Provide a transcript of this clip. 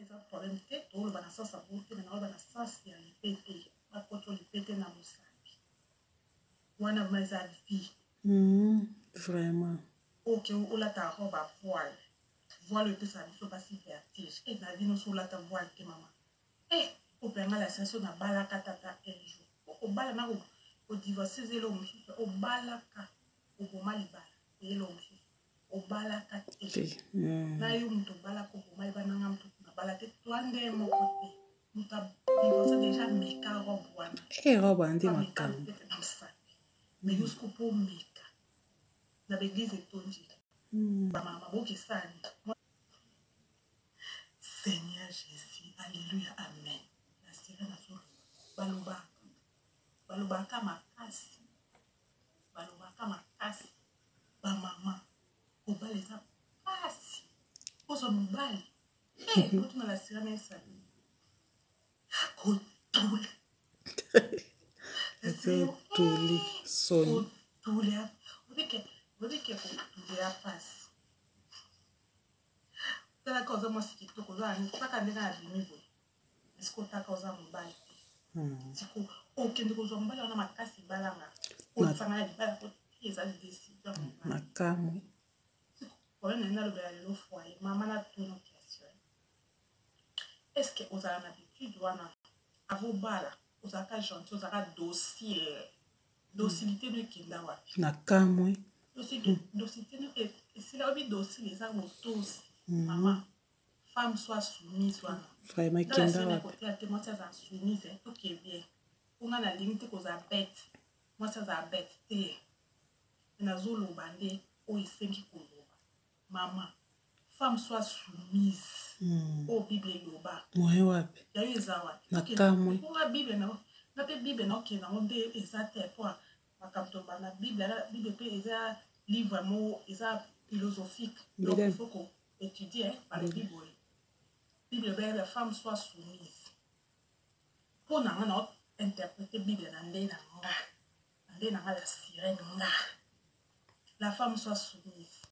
eza problème te toloba na sasa bote na oloba na sasi ya lipete bakoto lipete na mosapi wana ma eza vie Vraiment. ok olata robe à voile epesaka biso mpasi vertige e na vi nyonso olata voile te mama openga la sensio na balaka tata un jour okobala na odivorce eza eloko mosusu obalaka oboma libala eyeloko mosusu obalaka te na yo moto obalaka oboma libala nanga moto nabala te toande moko te moto adivorce déjà meka robe wana robe andi makambo pete na mosapi mais jusqu'au po meka na baeglise etondi bamama bokesani Seigneur Jésus, alléluia, amen. La sirène a fait balobaka makasi, ba maman, obali eza pasi, ozo mobali, kotuna la sirène esali, kotule, kotule, soni, kotule, obike kotule ya pasi. Tala koza mwasi kitoko za ani paka ndena ya bimibo esiko taka oza mobali siko okende kozwa mobali wana makasi balanga otsanga ya libala ko eza décision makamu problème na lobela lelo foyer mama na tono question est-ce que ozala na habitude wana avobala ozalaka gentil ozalaka docilité no ekenda wapi na kamwe docilité no esila obi docile eza motosi maman, femme soit soumise, soit vraiment dans la scène côté à témoin ça soumise tout qui est bien on a la limite qu'on a bête moi ça a bête té na zolo bandé o isengi ko maman femme soit soumise au bible loba moi wapi ya yozawa na kamwe on a bible na pe bible na okena onde ezate pour makamto na bible pe eza livre mo eza philosophique donc il faut qu'on étudier par la Bible. Bible veut la femme soit soumise. Pour nous interpréter la Bible dans la sirène. La femme soit soumise.